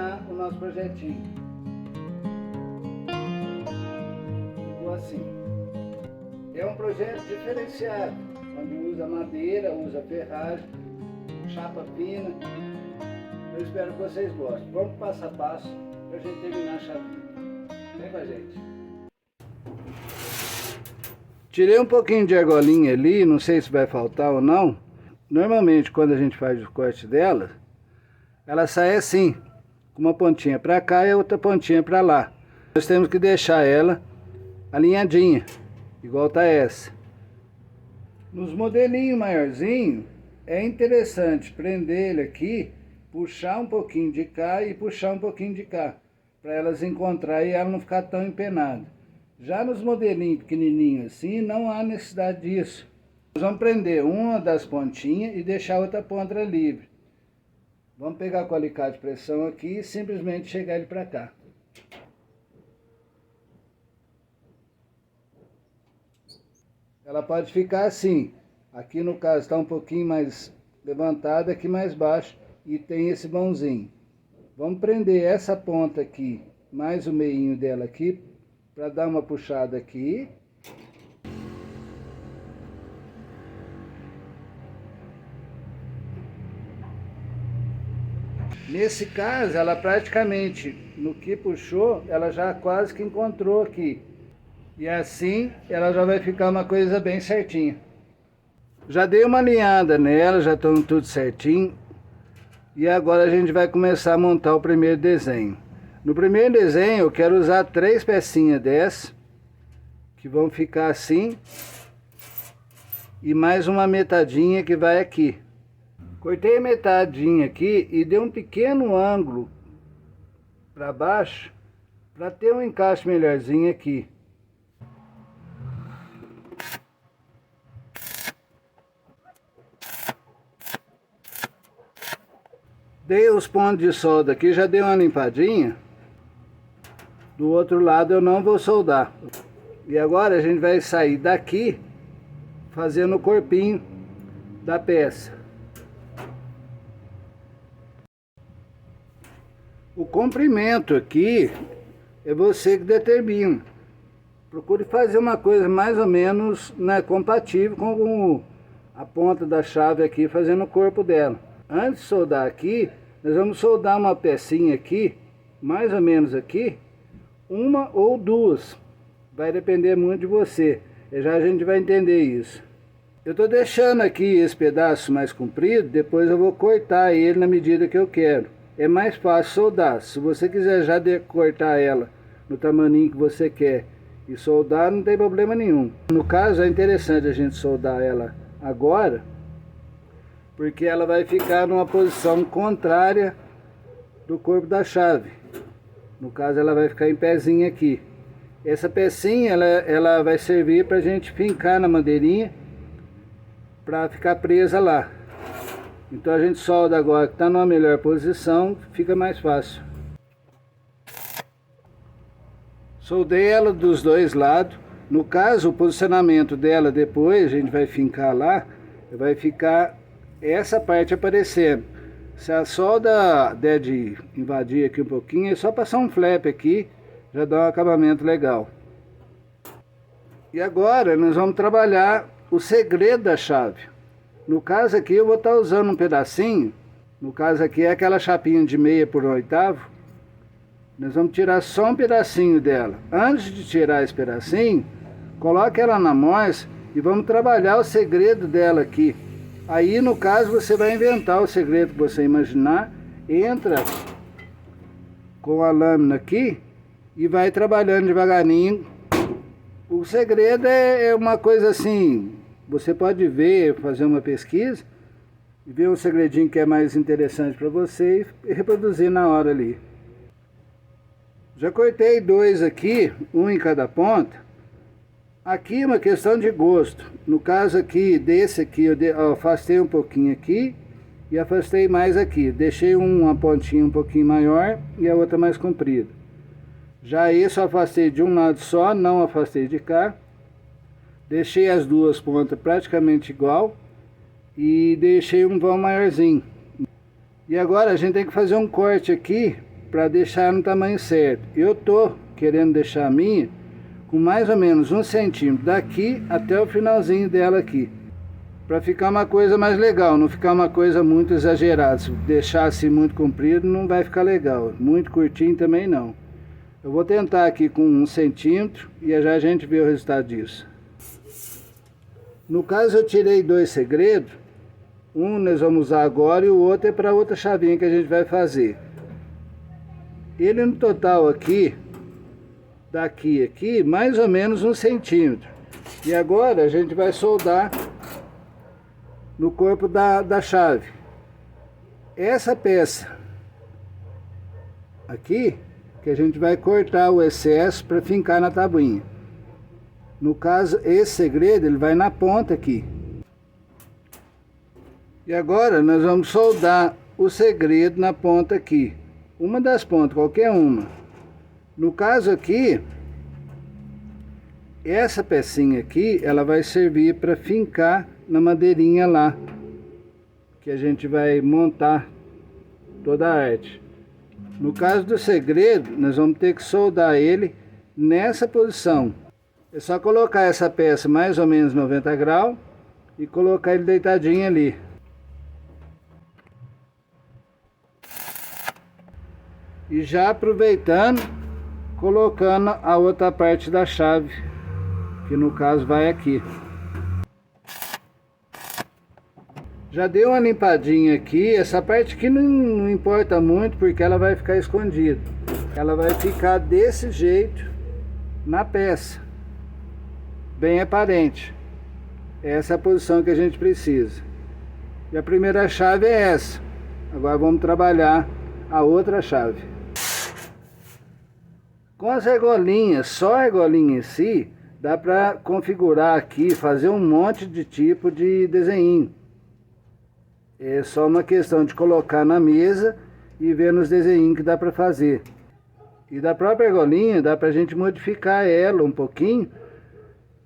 terminar o nosso projetinho. Ficou assim. É um projeto diferenciado, onde usa madeira, usa ferragem, chapa fina. Eu espero que vocês gostem. Vamos passo a passo para a gente terminar a chapinha. Vem com a gente. Tirei um pouquinho de argolinha ali, não sei se vai faltar ou não. Normalmente quando a gente faz o corte dela, ela sai assim, com uma pontinha para cá e a outra pontinha para lá. Nós temos que deixar ela alinhadinha, igual tá essa. Nos modelinhos maiorzinhos, é interessante prender ele aqui, puxar um pouquinho de cá e puxar um pouquinho de cá, para elas encontrar e ela não ficar tão empenada. Já nos modelinhos pequenininhos assim, não há necessidade disso. Nós vamos prender uma das pontinhas e deixar a outra ponta livre. Vamos pegar com o alicate de pressão aqui e simplesmente chegar ele para cá. Ela pode ficar assim. Aqui no caso está um pouquinho mais levantada, aqui mais baixo e tem esse vãozinho. Vamos prender essa ponta aqui, mais o meinho dela aqui, para dar uma puxada aqui. Nesse caso, ela praticamente, no que puxou, ela já quase que encontrou aqui. E assim, ela já vai ficar uma coisa bem certinha. Já dei uma alinhada nela, já estão tudo certinho. E agora a gente vai começar a montar o primeiro desenho. No primeiro desenho eu quero usar 3 pecinhas dessas, que vão ficar assim, e mais uma metadinha que vai aqui. Cortei a metadinha aqui e dei um pequeno ângulo para baixo, para ter um encaixe melhorzinho aqui. Dei os pontos de solda aqui, já dei uma limpadinha. Do outro lado eu não vou soldar. E agora a gente vai sair daqui fazendo o corpinho da peça. O comprimento aqui é você que determina. Procure fazer uma coisa mais ou menos, né, compatível com a ponta da chave aqui, fazendo o corpo dela. Antes de soldar aqui, nós vamos soldar uma pecinha aqui, mais ou menos aqui, uma ou duas. Vai depender muito de você. Já a gente vai entender isso. Eu estou deixando aqui esse pedaço mais comprido, depois eu vou cortar ele na medida que eu quero. É mais fácil soldar. Se você quiser já cortar ela no tamaninho que você quer e soldar, não tem problema nenhum. No caso, é interessante a gente soldar ela agora, porque ela vai ficar numa posição contrária do corpo da chave. No caso, ela vai ficar em pezinho aqui. Essa pecinha, ela vai servir para a gente fincar na madeirinha, para ficar presa lá. Então a gente solda agora que está numa melhor posição, fica mais fácil. Soldei ela dos dois lados. No caso, o posicionamento dela depois, a gente vai fincar lá, vai ficar essa parte aparecendo. Se a solda der de invadir aqui um pouquinho, é só passar um flap aqui, já dá um acabamento legal. E agora nós vamos trabalhar o segredo da chave. No caso aqui eu vou estar usando um pedacinho, no caso aqui é aquela chapinha de 6 por 1/8. Nós vamos tirar só um pedacinho dela. Antes de tirar esse pedacinho, coloque ela na morsa e vamos trabalhar o segredo dela aqui. Aí no caso você vai inventar o segredo que você imaginar, entra com a lâmina aqui e vai trabalhando devagarinho. O segredo é uma coisa assim, você pode ver, fazer uma pesquisa e ver um segredinho que é mais interessante para você e reproduzir na hora ali. Já cortei 2 aqui, um em cada ponta. Aqui é uma questão de gosto. No caso aqui, desse aqui, eu afastei um pouquinho aqui e afastei mais aqui. Deixei uma pontinha um pouquinho maior e a outra mais comprida. Já esse eu afastei de um lado só, não afastei de cá. Deixei as duas pontas praticamente igual e deixei um vão maiorzinho. E agora a gente tem que fazer um corte aqui para deixar no tamanho certo. Eu tô querendo deixar a minha com mais ou menos 1 centímetro daqui até o finalzinho dela aqui, para ficar uma coisa mais legal, não ficar uma coisa muito exagerada. Se deixar assim muito comprido não vai ficar legal, muito curtinho também não. Eu vou tentar aqui com 1 centímetro e já a gente vê o resultado disso. No caso eu tirei 2 segredos, um nós vamos usar agora e o outro é para outra chavinha que a gente vai fazer. Ele no total aqui, daqui aqui, mais ou menos 1 centímetro. E agora a gente vai soldar no corpo da chave. Essa peça aqui, que a gente vai cortar o excesso para fincar na tabuinha. No caso, esse segredo, ele vai na ponta aqui. E agora nós vamos soldar o segredo na ponta aqui. Uma das pontas, qualquer uma. No caso aqui, essa pecinha aqui, ela vai servir para fincar na madeirinha lá, que a gente vai montar toda a arte. No caso do segredo, nós vamos ter que soldar ele nessa posição. É só colocar essa peça mais ou menos 90 graus e colocar ele deitadinho ali. E já aproveitando, colocando a outra parte da chave, que no caso vai aqui. Já deu uma limpadinha aqui, essa parte aqui não importa muito porque ela vai ficar escondida. Ela vai ficar desse jeito na peça, bem aparente. Essa é a posição que a gente precisa. E a primeira chave é essa. Agora vamos trabalhar a outra chave. Com as argolinhas, só a argolinha em si, dá para configurar aqui, fazer um monte de tipo de desenho. É só uma questão de colocar na mesa e ver nos desenhos que dá para fazer. E da própria argolinha dá para a gente modificar ela um pouquinho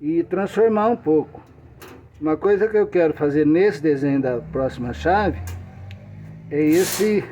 e transformar um pouco. Uma coisa que eu quero fazer nesse desenho da próxima chave é esse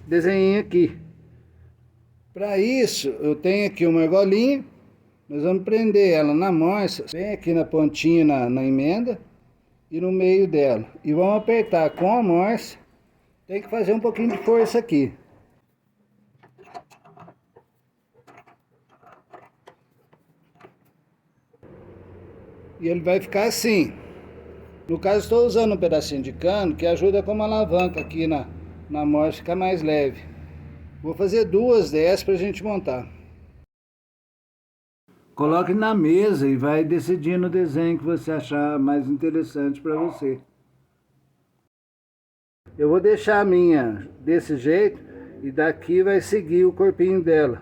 desenho aqui. Para isso eu tenho aqui uma argolinha, nós vamos prender ela na morsa, bem aqui na pontinha na emenda e no meio dela. E vamos apertar com a morsa, tem que fazer um pouquinho de força aqui. E ele vai ficar assim. No caso estou usando um pedacinho de cano que ajuda como alavanca aqui na morsa, ficar mais leve. Vou fazer 2 dessas para a gente montar. Coloque na mesa e vai decidindo o desenho que você achar mais interessante para você. Eu vou deixar a minha desse jeito e daqui vai seguir o corpinho dela.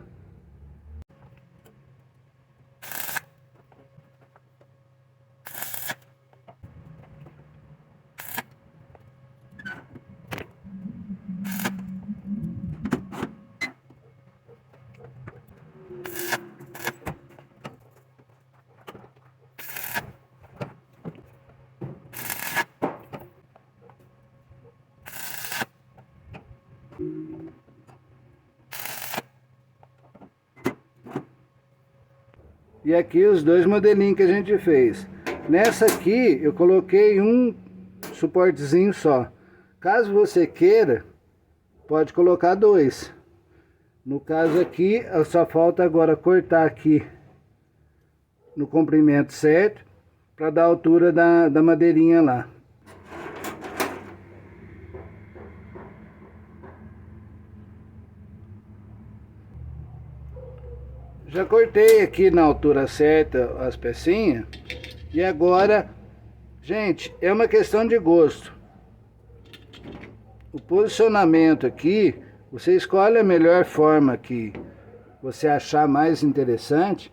E aqui os 2 modelinhos que a gente fez. Nessa aqui eu coloquei um suportezinho só. Caso você queira, pode colocar 2. No caso aqui, só falta agora cortar aqui no comprimento certo, para dar a altura da madeirinha lá. Já cortei aqui na altura certa as pecinhas. E agora, gente, é uma questão de gosto. O posicionamento aqui, você escolhe a melhor forma que você achar mais interessante.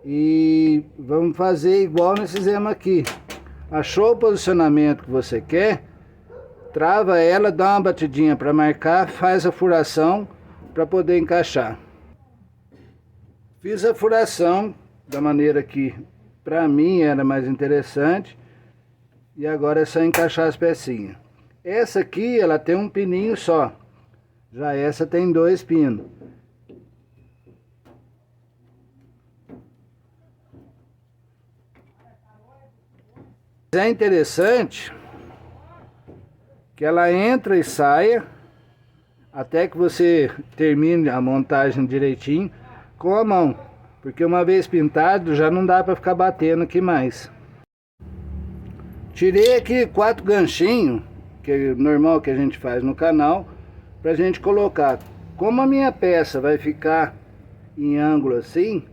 E vamos fazer igual nós fizemos aqui. Achou o posicionamento que você quer? Trava ela, dá uma batidinha para marcar, faz a furação para poder encaixar. Fiz a furação da maneira que para mim era mais interessante. E agora é só encaixar as pecinhas. Essa aqui ela tem um pininho só. Já essa tem 2 pinos. É interessante que ela entra e saia até que você termine a montagem direitinho com a mão, porque uma vez pintado já não dá para ficar batendo aqui mais. Tirei aqui 4 ganchinhos, que é normal que a gente faz no canal, pra gente colocar. Como a minha peça vai ficar em ângulo assim,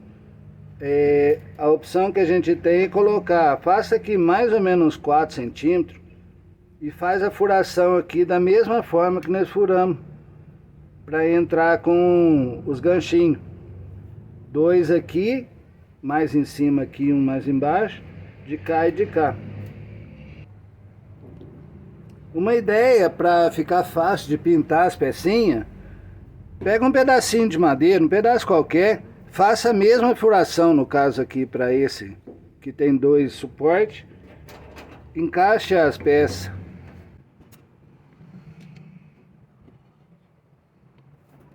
a opção que a gente tem é colocar, faça aqui mais ou menos 4 centímetros e faz a furação aqui da mesma forma que nós furamos, para entrar com os ganchinhos. 2 aqui, mais em cima aqui, um mais embaixo, de cá e de cá. Uma ideia para ficar fácil de pintar as pecinhas, pega um pedacinho de madeira, um pedaço qualquer, faça a mesma furação, no caso aqui para esse, que tem 2 suportes, encaixe as peças.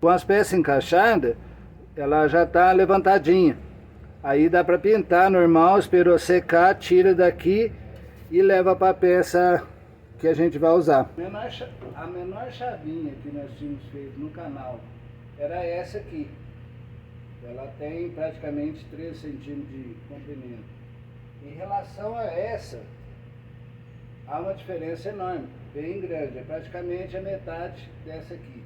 Com as peças encaixadas, ela já está levantadinha. Aí dá para pintar normal, esperou secar, tira daqui e leva para a peça que a gente vai usar. A menor chavinha que nós tínhamos feito no canal era essa aqui. Ela tem praticamente 13 centímetros de comprimento. Em relação a essa, há uma diferença enorme, bem grande, é praticamente a metade dessa aqui.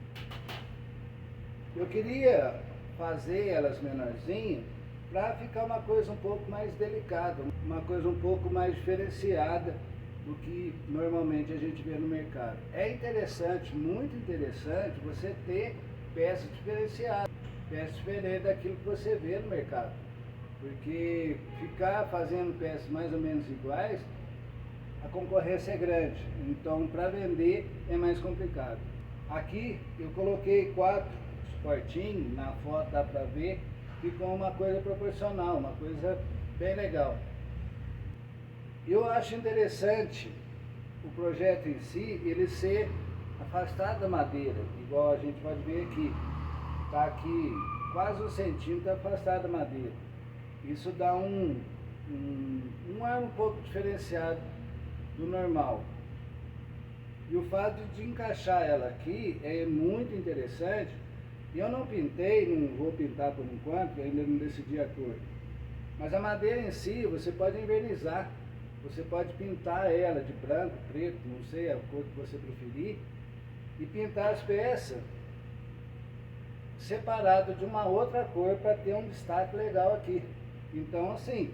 Eu queria fazer elas menorzinhas para ficar uma coisa um pouco mais delicada, uma coisa um pouco mais diferenciada do que normalmente a gente vê no mercado. É interessante, muito interessante, você ter peças diferenciadas, peças diferentes daquilo que você vê no mercado. Porque ficar fazendo peças mais ou menos iguais, a concorrência é grande, então para vender é mais complicado. Aqui eu coloquei 4 suportinhos, na foto dá para ver, ficou uma coisa proporcional, uma coisa bem legal. Eu acho interessante o projeto em si, ele ser afastado da madeira, igual a gente pode ver aqui. Está aqui quase 1 centímetro afastado da madeira. Isso dá um ar um pouco diferenciado do normal. E o fato de encaixar ela aqui é muito interessante. Eu não pintei, não vou pintar por enquanto, ainda não decidi a cor. Mas a madeira em si, você pode envernizar. Você pode pintar ela de branco, preto, não sei a cor que você preferir, e pintar as peças separado de uma outra cor para ter um destaque legal aqui. Então assim,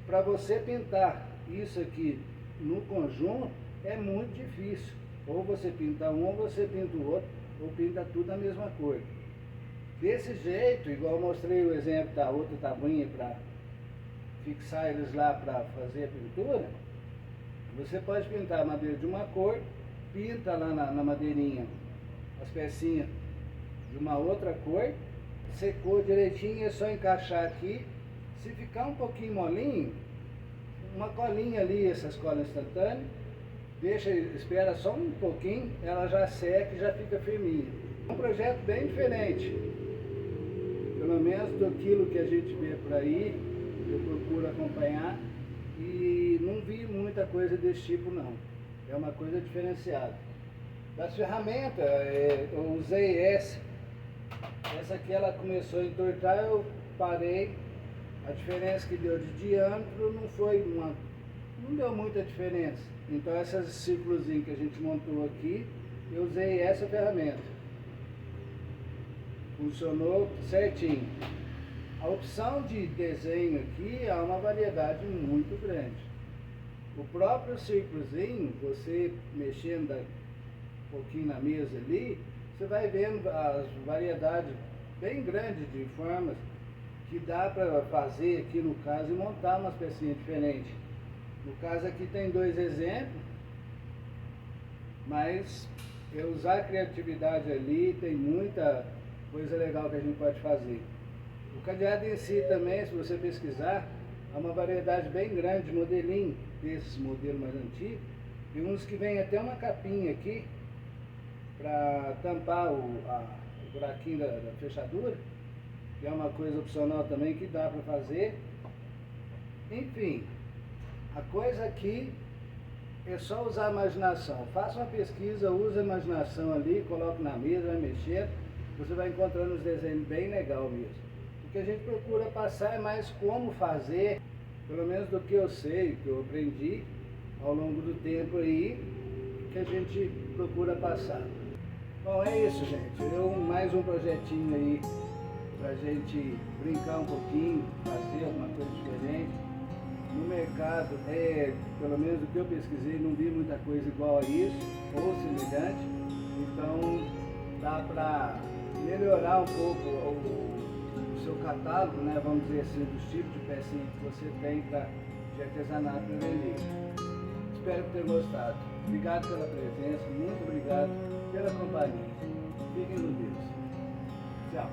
para você pintar isso aqui no conjunto é muito difícil. Ou você pinta um, ou você pinta o outro, ou pinta tudo da mesma cor. Desse jeito, igual eu mostrei o exemplo da outra tabuinha para fixar eles lá para fazer a pintura, você pode pintar a madeira de uma cor, pinta lá na madeirinha as pecinhas de uma outra cor, secou direitinho, é só encaixar aqui. Se ficar um pouquinho molinho, uma colinha ali, essas colas instantâneas, deixa, espera só um pouquinho, ela já seca e já fica firminha. É um projeto bem diferente, pelo menos daquilo que a gente vê por aí, eu procuro acompanhar e não vi muita coisa desse tipo não, é uma coisa diferenciada. Das ferramentas, eu usei essa aqui, ela começou a entortar, eu parei. A diferença que deu de diâmetro não deu muita diferença. Então esses círculos que a gente montou aqui, eu usei essa ferramenta. Funcionou certinho. A opção de desenho aqui é uma variedade muito grande. O próprio círculozinho, você mexendo um pouquinho na mesa ali, você vai vendo as variedades bem grandes de formas que dá para fazer aqui no caso e montar umas pecinhas diferentes. No caso aqui tem 2 exemplos, mas eu usar a criatividade ali, tem muita coisa legal que a gente pode fazer. O cadeado em si também, se você pesquisar, há uma variedade bem grande de modelinho, desses modelos mais antigos, e uns que vem até uma capinha aqui, para tampar o buraquinho da fechadura, que é uma coisa opcional também que dá para fazer. Enfim, a coisa aqui é só usar a imaginação. Faça uma pesquisa, use a imaginação ali, coloque na mesa, vai mexer, você vai encontrando os desenhos bem legal mesmo. O que a gente procura passar é mais como fazer, pelo menos do que eu sei, que eu aprendi ao longo do tempo aí, que a gente procura passar. Bom, é isso, gente. Mais um projetinho aí pra gente brincar um pouquinho, fazer alguma coisa diferente. No mercado, pelo menos do que eu pesquisei, não vi muita coisa igual a isso, ou semelhante. Então, dá para melhorar um pouco o seu catálogo, né, vamos dizer assim, dos tipos de pecinha que você tem de artesanato para vender. Espero que tenham gostado. Obrigado pela presença, muito obrigado pela companhia. Fiquem no Deus. Tchau.